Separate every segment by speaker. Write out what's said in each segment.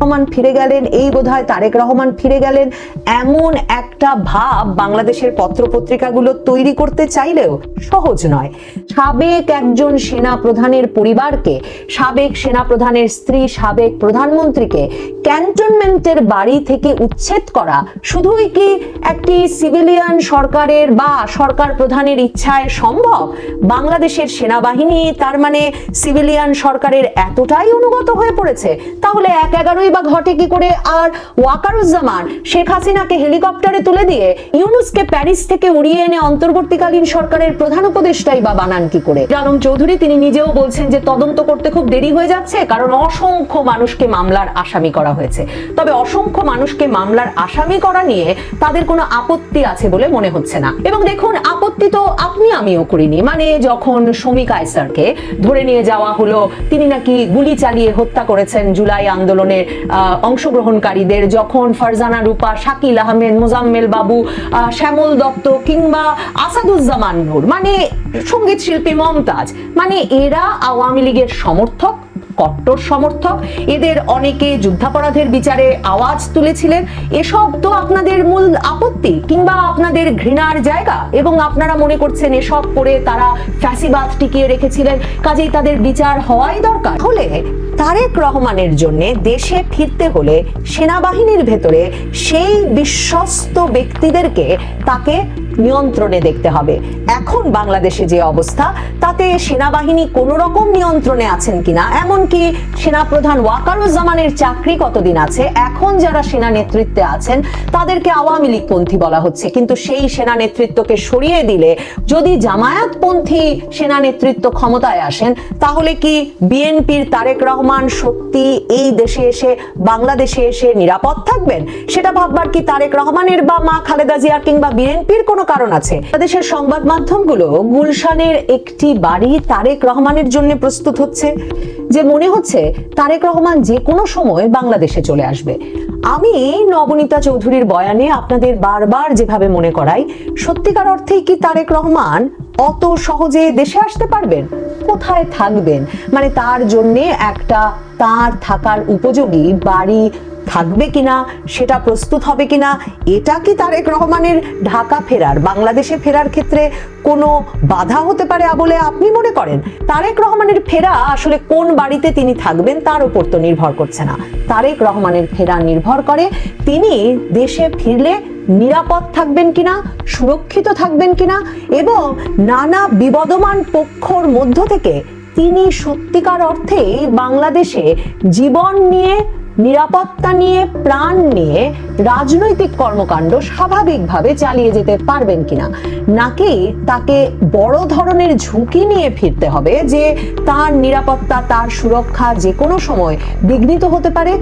Speaker 1: রহমান ফিরে গেলেন, এই বোধহয় তারেক রহমান ফিরে গেলেন, এমন একটা ভাব বাংলাদেশের পত্রপত্রিকাগুলো তৈরি করতে চাইলেও সহজ নয়। সাবেক একজন সেনা প্রধানের পরিবারকে, সাবেক সেনা প্রধানের স্ত্রী, সাবেক প্রধানমন্ত্রীকে ক্যান্টনমেন্টের বাড়ি থেকে উচ্ছেদ করা শুধুই কি একটি সিভিলিয়ান সরকারের বা সরকার প্রধানের ইচ্ছায় সম্ভব? বাংলাদেশের সেনাবাহিনী তার মানে সিভিলিয়ান সরকারের এতটাই অনুগত হয়ে পড়েছে? তাহলে ১/১১ বা ঘটে কি করে? আর ওয়াকারুজ্জামান শেখ হাসিনাকে হেলিকপ্টারে তুলে দিয়ে ইউনূসকে প্যারিস থেকে উড়িয়ে এনে অন্তর্বর্তীকালীন সরকারের প্রধান উপদেষ্টাই বা বানান কি করে? আলম চৌধুরী তিনি নিজেও বলছেন যে তদন্ত করতে খুব দেরি হয়ে যাচ্ছে, কারণ অসংখ্য মানুষকে মামলার আসামি করা হয়েছে। তবে অসংখ্য মানুষকে মামলার আসামি করা নিয়ে তাদের কোনো আপত্তি আছে বলে মনে হচ্ছে না। এবং দেখুন, আপত্তি তো আপনি আমিও করিনি। মানে যখন শমী কায়সারকে ধরে নিয়ে যাওয়া হলো, তিনি নাকি গুলি চালিয়ে হত্যা করেছেন জুলাই আন্দোলনের অংশগ্রহণকারীদের, যখন ফারজানা রূপা, শাকিল আহমেদ, মোজাম্মেল বাবু, শ্যামল দত্ত কিংবা আসাদুজ্জামান নূর, মানে সঙ্গীত শিল্পী মমতাজ, মানে এরা আওয়ামী লীগের সমর্থক, কট্টর সমর্থক, এদের অনেকে যুদ্ধাপরাধের বিচারে আওয়াজ তুলেছিলেন। এসব তো আপনাদের মূল আপত্তি কিংবা আপনাদের ঘৃণার জায়গা, এবং আপনারা মনে করছেন এসব করে তারা ফ্যাসিবাদ টিকিয়ে রেখেছিলেন, কাজেই তাদের বিচার হওয়াই দরকার। হলে তারেক রহমানের জন্য দেশে ফিরতে হলে সেনাবাহিনীর ভেতরে সেই বিশ্বস্ত ব্যক্তিদেরকে তাকে নিয়ন্ত্রণে দেখতে হবে। এখন বাংলাদেশে যে অবস্থা, তাতে সেনাবাহিনী কোনো রকম নিয়ন্ত্রণে আছেন কিনা, এমনকি সেনাপ্রধান ওয়াকারুজ্জামানের চাকরি কতদিন আছে, এখন যারা সেনা নেতৃত্বে আছেন তাদেরকে আওয়ামী লীগপন্থী বলা হচ্ছে, কিন্তু সেই সেনা নেতৃত্বকে সরিয়ে দিলে যদি জামায়াতপন্থী সেনা নেতৃত্ব ক্ষমতায় আসেন, তাহলে কি বিএনপির তারেক রহমান সত্যি এই দেশে এসে, বাংলাদেশে এসে নিরাপদ থাকবেন? সেটা ভাববার কি তারেক রহমানের বা মা খালেদা জিয়া কিংবা বিএনপির কোনো কারণ আছে? বাংলাদেশের সংবাদ মাধ্যমগুলো গুলশানের একটি বাড়ি তারেক রহমানের জন্য প্রস্তুত হচ্ছে, যে মনে হচ্ছে তারেক রহমান যে কোনো সময় বাংলাদেশে চলে আসবে। আমি নবনীতা চৌধুরীর বয়ানে আপনাদের বারবার যেভাবে মনে করাই, সত্যিকার অর্থেই কি তারেক রহমান অত সহজে দেশে আসতে পারবেন? কোথায় থাকবেন? মানে তার জন্য একটা তার থাকার উপযোগী বাড়ি থাকবে কিনা, সেটা প্রস্তুত হবে কিনা, এটা কি তারেক রহমানের ঢাকা ফেরার, বাংলাদেশে ফেরার ক্ষেত্রে কোনো বাধা হতে পারে বলে আপনি মনে করেন? তারেক রহমানের ফেরা আসলে কোন বাড়িতে তিনি থাকবেন তার উপর তো নির্ভর করছে না। তারেক রহমানের ফেরা নির্ভর করে তিনি দেশে ফিরলে নিরাপদ থাকবেন কিনা, সুরক্ষিত থাকবেন কিনা, এবং নানা বিবদমান পক্ষর মধ্য থেকে তিনি সত্যিকার অর্থে বাংলাদেশে জীবন নিয়ে, নিরাপত্তা নিয়ে, প্রাণ নিয়ে রাজনৈতিক কর্মকাণ্ড স্বাভাবিকভাবে চালিয়ে যেতে পারবেন কিনা, নাকি তাকে বড় ধরনের ঝুঁকি নিয়ে ফিরতে হবে যে তার নিরাপত্তা, তার সুরক্ষা যে কোনো সময় বিঘ্নিত হতে পারে,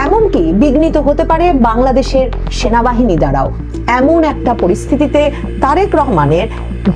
Speaker 1: এমনকি বিঘ্নিত হতে পারে বাংলাদেশের সেনাবাহিনী দ্বারাও। এমন একটা পরিস্থিতিতে তারেক রহমানের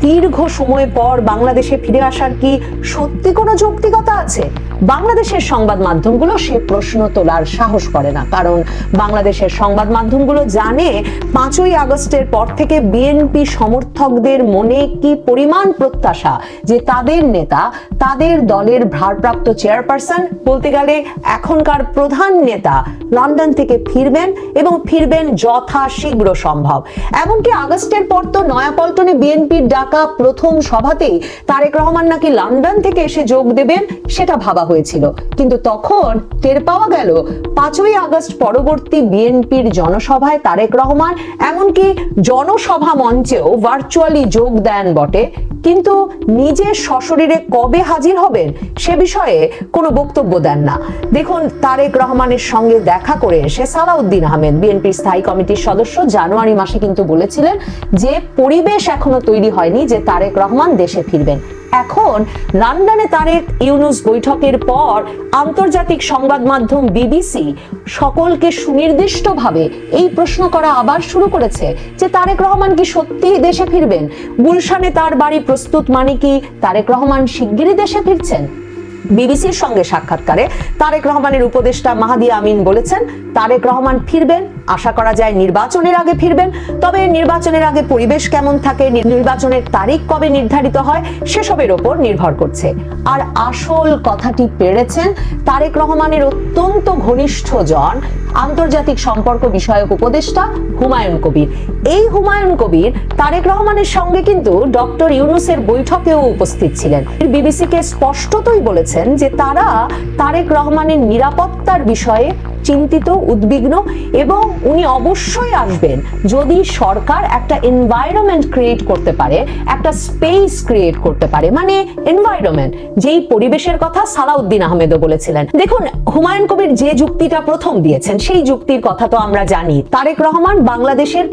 Speaker 1: দীর্ঘ সময় পর বাংলাদেশে ফিরে আসার কি সত্যি কোনো যৌক্তিকতা আছে? বাংলাদেশের সংবাদ মাধ্যমগুলো সে প্রশ্ন তোলার সাহস করে না, কারণ বাংলাদেশের সংবাদ মাধ্যমগুলো জানে 5ই আগস্টের পর থেকে বিএনপি সমর্থকদের মনে কি পরিমাণ প্রত্যাশা যে তাদের নেতা, তাদের দলের ভারপ্রাপ্ত চেয়ারপারসন, বলতে গেলে এখনকার প্রধান নেতা লন্ডন থেকে ফিরবেন, এবং ফিরবেন যথাশীঘ্র সম্ভব। এমনকি আগস্টের পর তো নয়াপল্টনে বিএনপির ডাকা প্রথম সভাতেই তারেক রহমান নাকি লন্ডন থেকে এসে যোগ দেবেন, সেটা ভাবা হয়েছিল। কিন্তু তখন টের পাওয়া গেল 5ই আগস্ট পরবর্তী বিএনপির জনসভায় তারেক রহমান এমনকি জনসভা মঞ্চেও ভার্চুয়ালি যোগ দেন বটে, কিন্তু নিজে সশরীরে কবে হাজির হবেন সে বিষয়ে কোনো বক্তব্য দেন না। দেখুন, তারেক রহমানের সঙ্গে দেখা করে এসে সালাউদ্দিন আহমেদ, বিএনপির স্থায়ী কমিটির সদস্য, জানুয়ারি মাসে কিন্তু বলেছিলেন যে পরিবেশ এখনো তৈরি হয়নি যে তারেক রহমান দেশে ফিরবেন। এখন লন্ডনে তারেক ইউনূস বৈঠকের পর আন্তর্জাতিক সংবাদ মাধ্যম বিবিসি সকলকে সুনির্দিষ্টভাবে এই প্রশ্ন করা আবার শুরু করেছে যে তারেক রহমান কি সত্যিই দেশে ফিরবেন? গুলশানে তার বাড়ি প্রস্তুত মানে কি তারেক রহমান শিগগিরই দেশে ফিরছেন? বিবিসির সঙ্গে সাক্ষাৎকারে তারেক রহমানের উপদেষ্টা মাহাদি আমিন বলেছেন, তারেক রহমান ফিরবেন, আশা করা যায় নির্বাচনের আগে ফিরবেন। তবে নির্বাচনের আগে পরিবেশ কেমন থাকে, নির্বাচনের তারিখ কবে নির্ধারিত হয়, সেসবের ওপর নির্ভর করছে। আর আসল কথাটি পেরেছেন তারেক রহমানের অত্যন্ত ঘনিষ্ঠ জন, আন্তর্জাতিক সম্পর্ক বিষয়ক উপদেষ্টা হুমায়ুন কবির। এই হুমায়ুন কবির তারেক রহমানের সঙ্গে কিন্তু ডক্টর ইউনূসের বৈঠকেও উপস্থিত ছিলেন। বিবিসিকে স্পষ্টতই বলেছেন যে তারা তারেক রহমানের নিরাপত্তার বিষয়ে চিন্তিত, উদ্বিগ্ন, এবং উনি অবশ্যই আসবেন যদি সরকার একটা এনভায়রনমেন্ট ক্রিয়েট করতে পারে, একটা স্পেস ক্রিয়েট করতে পারে, মানে এনভায়রনমেন্ট, যেই পরিবেশের কথা সালাউদ্দিন আহমেদও বলেছিলেন। দেখুন, হুমায়ুন কবির যে যুক্তিটা প্রথম দিয়েছেন সেই যুক্তির কথা তো আমরা জানি। তারেক রহমান বাংলাদেশের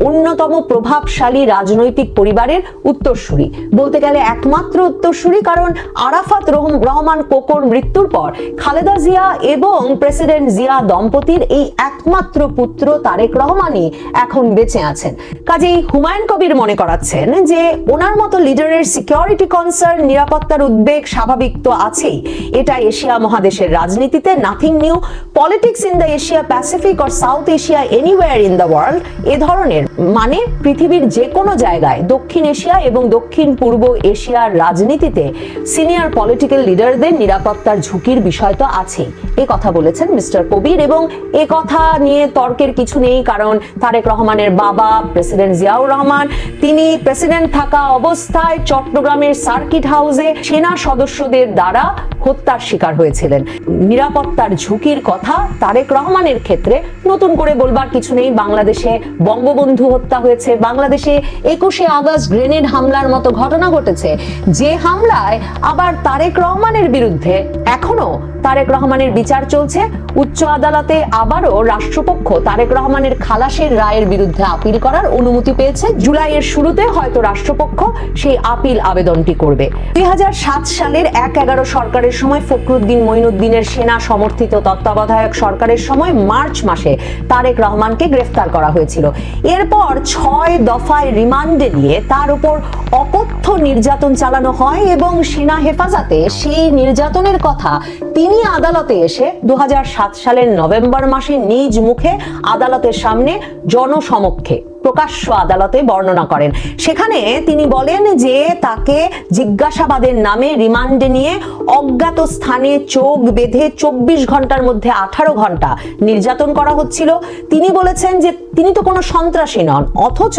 Speaker 1: অন্যতম প্রভাবশালী রাজনৈতিক পরিবারের উত্তরসূরি, বলতে গেলে একমাত্র উত্তরসূরি, কারণ আরাফাত রহমান কোকোর মৃত্যুর পর খালেদা জিয়া এবং প্রেসিডেন্ট জিয়া দম্পতির এই একমাত্র পুত্র তারেক রহমানই এখন বেঁচে আছেন। কাজেই হুমায়ুন কবির মনে করাচ্ছেন যে ওনার মতো লিডারের সিকিউরিটি কনসার্ন, নিরাপত্তার উদ্বেগ স্বাভাবিক তো আছেই। এটা এশিয়া মহাদেশের রাজনীতিতে nothing new. Politics in the Asia Pacific or South Asia, anywhere in the world, এ ধরনের মানে পৃথিবীর যে কোনো জায়গায় দক্ষিণ এশিয়া এবং দক্ষিণ পূর্ব এশিয়ার রাজনীতিতে সিনিয়র পলিটিক্যাল লিডারদের নিরাপত্তার ঝুঁকির বিষয় তো আছেই। এই কথা বলেছেন মিস্টার কবির, এবং এ কথা নিয়ে তর্কের কিছু নেই, কারণ তারেক রহমানের বাবা প্রেসিডেন্ট জিয়াউর রহমান, তিনি প্রেসিডেন্ট থাকা অবস্থায় চট্টগ্রামের সার্কিট হাউসে সেনা সদস্যদের দ্বারা হত্যার শিকার হয়েছিলেন। নিরাপত্তার ঝুঁকির কথা তারেক রহমানের ক্ষেত্রে নতুন করে বলবার কিছু নেই। বাংলাদেশে বঙ্গবন্ধু হত্যা হয়েছে, বাংলাদেশে 21শে আগস্ট গ্রেনেড হামলার মতো ঘটনা ঘটেছে, যে হামলায় আবার তারেক রহমানের বিরুদ্ধে এখনো তারেক রহমানের বিচার চলছে। উচ্চ আদালতে আবারও রাষ্ট্রপক্ষ তারেক রহমানের খালাসের রায়ের বিরুদ্ধে আপিল করার অনুমতি পেয়েছে। জুলাইয়ের শুরুতে হয়তো রাষ্ট্রপক্ষ সেই আপিল আবেদনটি করবে। 2007 সালের 1/11 সরকারের সময়, ফখরুদ্দিন মঈনুদ্দিনের সেনা সমর্থিত তত্ত্বাবধায়ক সরকারের সময় মার্চ মাসে তারেক রহমানকে গ্রেফতার করা হয়েছিল। এরপর 6 দফায় রিমান্ডে নিয়ে তার উপর অকথ্য নির্যাতন চালানো হয় এবং সেনা হেফাজতে সেই নির্যাতনের কথা তিনি আদালতে এসে 2007 সালের নভেম্বর মাসে নিজ মুখে আদালতের সামনে জনসমক্ষে প্রকাশ্য আদালতে বর্ণনা করেন। সেখানে তিনি বলেন যে তাকে জিজ্ঞাসাবাদের নামে রিমান্ডে নিয়ে অজ্ঞাত স্থানে চোখ বেঁধে 24 ঘন্টার মধ্যে 18 ঘন্টা নির্যাতন করা হচ্ছিল। তিনি বলেছেন যে তিনি তো কোনো সন্ত্রাসী নন, অথচ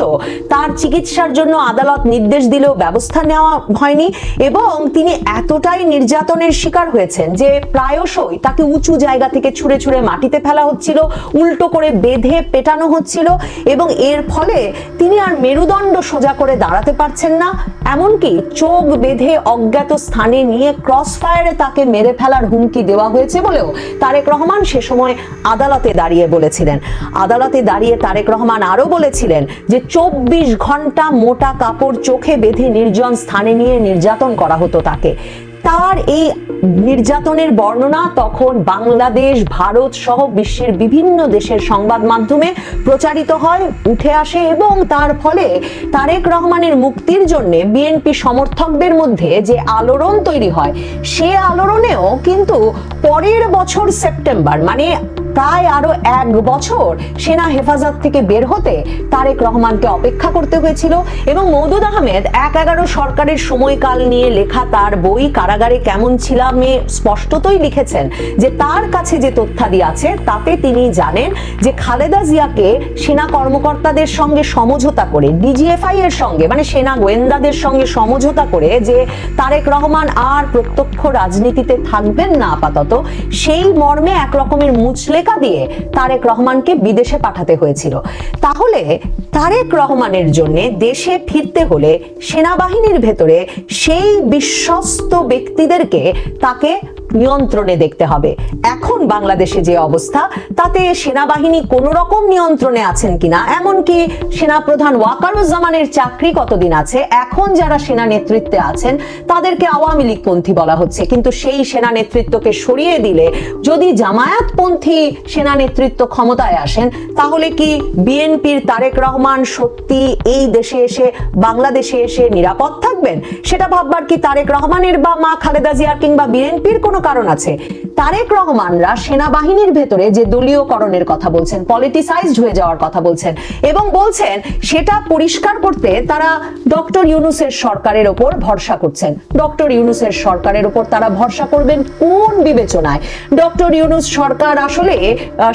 Speaker 1: তার চিকিৎসার জন্য আদালত নির্দেশ দিলেও ব্যবস্থা নেওয়া হয়নি, এবং তিনি এতটাই নির্যাতনের শিকার হয়েছেন যে প্রায়শই তাকে উঁচু জায়গা থেকে ছুঁড়ে ছুঁড়ে মাটিতে ফেলা হচ্ছিল, উল্টো করে বেঁধে পেটানো হচ্ছিল, এবং এর ফলে তিনি আর মেরুদণ্ড সোজা করে দাঁড়াতে পারছেন না। এমনকি চোখ বেঁধে অজ্ঞাত স্থানে নিয়ে ক্রস ফায়ারে তাকে মেরে ফেলার হুমকি দেওয়া হয়েছে বলেও তারেক রহমান সে সময় আদালতে দাঁড়িয়ে বলেছিলেন। আদালতে দাঁড়িয়ে তারেক রহমান আরো বলেছিলেন যে 24 ঘন্টা মোটা কাপড় চোখে বেঁধে নির্জন স্থানে নিয়ে নির্যাতন করা হতো তাকে। তার এই নির্যাতনের বর্ণনা তখন বাংলাদেশ, ভারত সহ বিশ্বের বিভিন্ন দেশের সংবাদ মাধ্যমে প্রচারিত হয়, উঠে আসে, এবং তার ফলে তারেক রহমানের মুক্তির জন্য বিএনপি সমর্থকদের মধ্যে যে আলোড়ন তৈরি হয়, সে আলোড়নেও কিন্তু পরের বছর সেপ্টেম্বর, মানে প্রায় আরো 1 বছর সেনা হেফাজত থেকে বের হতে তারেক রহমানকে অপেক্ষা করতে হয়েছিল। এবং মওদুদ আহমেদ 1/11 সরকারের সময়কাল নিয়ে লেখা তার বই কারাগারে কেমন ছিলামে স্পষ্টতই লিখেছেন যে তার কাছে যে তথ্যাদি আছে তাতে তিনি জানেন যে খালেদা জিয়াকে সেনা কর্মকর্তাদের সঙ্গে সমঝোতা করে, ডিজিএফআই এর সঙ্গে, মানে সেনা গোয়েন্দাদের সঙ্গে সমঝোতা করে যে তারেক রহমান আর প্রত্যক্ষ রাজনীতিতে থাকবেন না আপাতত, সেই মর্মে এক রকমের মুচলেখা দিয়ে তারেক রহমানকে বিদেশে পাঠাতে হয়েছিল। তাহলে তারেক রহমানের জন্য দেশে ফিরতে হলে সেনাবাহিনীর ভেতরে সেই বিশ্বস্ত ব্যক্তিদেরকে তাকে নিয়ন্ত্রণে দেখতে হবে। এখন বাংলাদেশে যে অবস্থা, তাতে সেনাবাহিনী কোন রকম নিয়ন্ত্রণে আছেন কিনা, এমনকি সেনাপ্রধান ওয়াকারুজ্জামানের চাকরি কতদিন আছে, এখন যারা সেনা নেতৃত্বে আছেন তাদেরকে আওয়ামী লীগপন্থী বলা হচ্ছে, কিন্তু সেই সেনা নেতৃত্বকে সরিয়ে দিলে যদি জামায়াতপন্থী সেনা নেতৃত্ব ক্ষমতায় আসেন, তাহলে কি বিএনপির তারেক রহমান সত্যি এই দেশে এসে, বাংলাদেশে এসে নিরাপদ থাকবেন? সেটা ভাববার কি তারেক রহমানের বা মা খালেদা জিয়ার কিংবা বিএনপির কোনো কারণ আছে। তারেক রহমানরা সেনাবাহিনীর ভেতরে যে দলীয়করণের কথা বলছেন, পলিটিসাইজড হয়ে যাওয়ার কথা বলছেন এবং বলছেন সেটা পরিষ্কার করতে তারা ডক্টর ইউনূসের সরকারের ওপর ভরসা করছেন। ডক্টর ইউনূসের সরকারের ওপর তারা ভরসা করবেন কোন বিবেচনায়? ডক্টর ইউনূস সরকার আসলে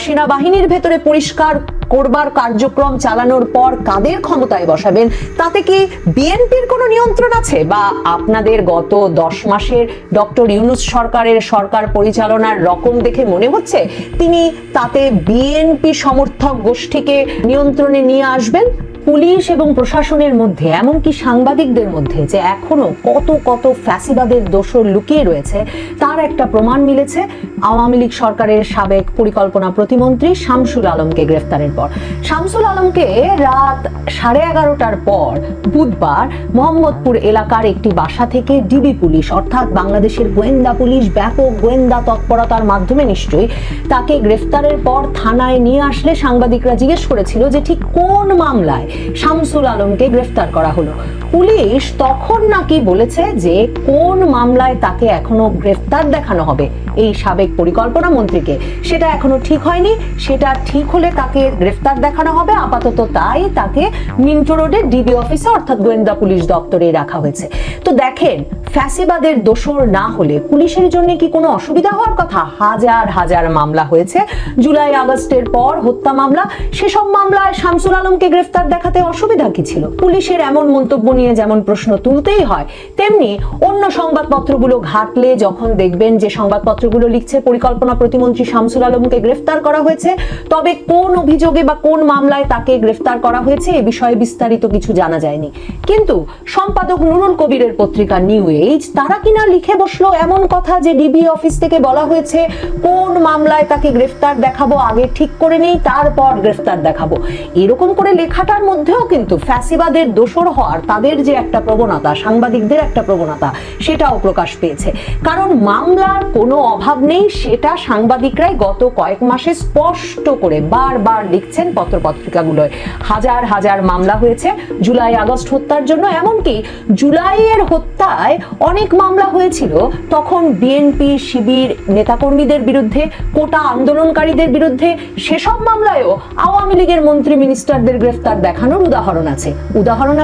Speaker 1: সেনাবাহিনীর ভেতরে পরিষ্কার করবার কার্যক্রম চালানোর পর কাদের ক্ষমতায় বসাবেন তাতে কি বিএনপির কোনো নিয়ন্ত্রণ আছে? বা আপনাদের গত 10 মাসের ডক্টর ইউনূস সরকারের সরকার পরিচালনার রকম দেখে মনে হচ্ছে তিনি তাতে বিএনপি সমর্থক গোষ্ঠীকে নিয়ন্ত্রণে নিয়ে আসবেন? পুলিশ এবং প্রশাসনের মধ্যে, এমনকি সাংবাদিকদের মধ্যে যে এখনো কত কত ফ্যাসিবাদের দোষর লুকিয়ে রয়েছে তার একটা প্রমাণ মিলেছে আওয়ামী লীগ সরকারের সাবেক পরিকল্পনা প্রতিমন্ত্রী শামসুল আলমকে গ্রেফতারের পর। শামসুল আলমকে রাত 11:30টার পর বুধবার মোহাম্মদপুর এলাকার একটি বাসা থেকে ডিবি পুলিশ অর্থাৎ বাংলাদেশের গোয়েন্দা পুলিশ ব্যাপক গোয়েন্দা তৎপরতার মাধ্যমে নিশ্চয়ই তাকে গ্রেফতারের পর থানায় নিয়ে আসলে সাংবাদিকরা জিজ্ঞেস করেছিল যে ঠিক কোন মামলায় শামসুল আলমকে গ্রেফতার করা হলো। পুলিশ তখন নাকি বলেছে যে কোন মামলায় তাকে এখনো গ্রেফতার দেখানো হবে এই সাবেক পরিকল্পনা মন্ত্রীকে সেটা এখনো ঠিক হয়নি, সেটা ঠিক হলে তাকে গ্রেফতার দেখানো হবে। আপাতত তাই তাকে মিন্টো রোডের ডিবি অফিসে অর্থাৎ গোয়েন্দা পুলিশ দপ্তরে রাখা হয়েছে। তো দেখেন, ফ্যাসিবাদের দোষর না হলে পুলিশের জন্য কি কোনো অসুবিধা হওয়ার কথা? হাজার হাজার মামলা হয়েছে জুলাই আগস্টের পর, হত্যা মামলা, সেসব মামলায় শামসুল আলমকে গ্রেফতার দেখাতে অসুবিধা কি ছিল? পুলিশের এমন মন্তব্য নিয়ে যেমন প্রশ্ন তুলতেই হয়, তেমনি অন্য সংবাদপত্রগুলো ঘাটলে যখন দেখবেন যে সংবাদপত্রগুলো লিখছে পরিকল্পনা প্রতিমন্ত্রী শামসুল আলমকে গ্রেফতার করা হয়েছে, তবে কোন অভিযোগে বা কোন মামলায় তাকে গ্রেফতার করা হয়েছে এ বিষয়ে বিস্তারিত কিছু জানা যায়নি। কিন্তু সম্পাদক নুরুল কবিরের পত্রিকা নিউ এজ তারা কিনা লিখে বসলো এমন কথা যে ডিবি অফিস থেকে বলা হয়েছে কোন মামলায় তাকে গ্রেফতার দেখাবো আগে ঠিক করে নেই, তারপর গ্রেফতার দেখাবো। এরকম করে লেখাটার মধ্যেও কিন্তু ফ্যাসিবাদের দোষর হওয়ার তাদের যে একটা প্রবণতা, সাংবাদিকদের একটা প্রবণতা, সেটাও প্রকাশ পেয়েছে। কারণ মামলার কোনো অভাব নেই সেটা সাংবাদিকরাই গত কয়েক মাসে স্পষ্ট করে বারবার লিখছেন পত্রপত্রিকাগুলোয়। হাজার হাজার মামলা হয়েছে জুলাই আগস্ট হত্যার জন্য, এমনকি জুলাইয়ের হত্যায় অনেক মামলা হয়েছিল তখন বিএনপি শিবির নেতাকর্মীদের বিরুদ্ধে, কোটা আন্দোলনকারীদের বিরুদ্ধে। সেসব মামলায়ও আওয়ামী লীগের মন্ত্রী মিনিস্টারদের গ্রেফতার দেখানোর উদাহরণ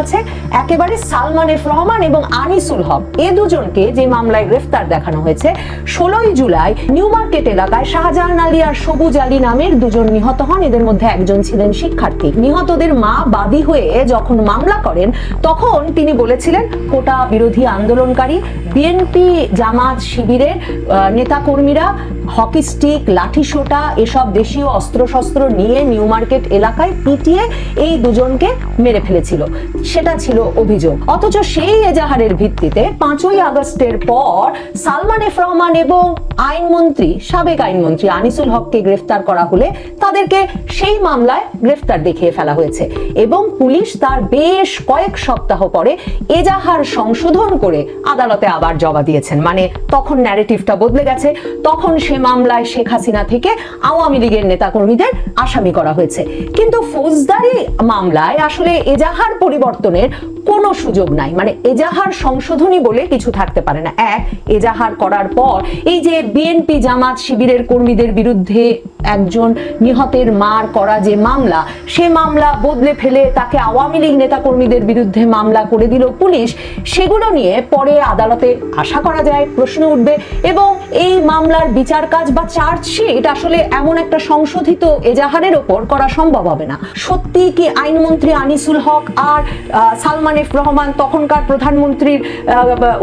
Speaker 1: আছে একেবারে সালমান এফ রহমান এবং আনিসুল হক, এ দুজনকে যে মামলায় গ্রেফতার দেখানো হয়েছে 16ই জুলাই নিউ মার্কেট এলাকায় শাহজাহান আলী আর সবুজ আলী নামের দুজন নিহত হন। এদের মধ্যে একজন ছিলেন শিক্ষার্থী। নিহতদের মা বাদী হয়ে যখন মামলা করেন তখন তিনি বলেছিলেন কোটা বিরোধী আন্দোলনকারী বিএনপি জামাত শিবিরের নেতাকর্মীরা হকি স্টিক, লাঠি সোটা এসব দেশীয় অস্ত্রশস্ত্র নিয়ে নিউ মার্কেট এলাকায় পিটিয়ে এই দুজনকে মেরে ফেলেছিল, সেটা ছিল অভিযোগ। অথচ সেই এজাহারের ভিত্তিতে 5ই আগস্টের পর সালমান এফ রহমান এবং সাবেক আইনমন্ত্রী আনিসুল হককে গ্রেফতার করা হলে তাদেরকে সেই মামলায় গ্রেফতার দেখিয়ে ফেলা হয়েছে এবং পুলিশ তার বেশ কয়েক সপ্তাহ পরে এজাহার সংশোধন করে আদালতে আবার জমা দিয়েছেন। মানে তখন ন্যারেটিভটা বদলে গেছে, তখন সে মামলায় শেখ হাসিনা থেকে আওয়ামী লীগের নেতাকর্মীদের আসামি করা হয়েছে। কিন্তু ফৌজদারি মামলায় আসলে এজাহার পরিবর্তনের কোনো সুযোগ নাই, মানে এজাহার সংশোধনী বলে কিছু থাকতে পারে না। এজাহার করার পর এই যে বিএনপি জামাত শিবিরের কর্মীদের বিরুদ্ধে একজন নিহতের মার করা যে মামলা, সে মামলা বদলে ফেলে তাকে আওয়ামী লীগ নেতাকর্মীদের বিরুদ্ধে মামলা করে দিল পুলিশ। সেগুলো নিয়ে পরে আদালতে আশা করা যায় প্রশ্ন উঠবে এবং এই মামলার বিচার কাজ বা চার্জশিট আসলে এমন একটা সংশোধিত এজাহারের ওপর করা সম্ভব হবে না। সত্যি কি আইনমন্ত্রী আনিসুল হক আর সালমান এফ রহমান, তখনকার প্রধানমন্ত্রীর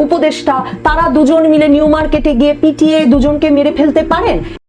Speaker 1: উপদেষ্টা, তারা দুজন মিলে নিউ মার্কেটে গিয়ে পিটিয়ে দুজনকে মেরে ফেলতে পারেন?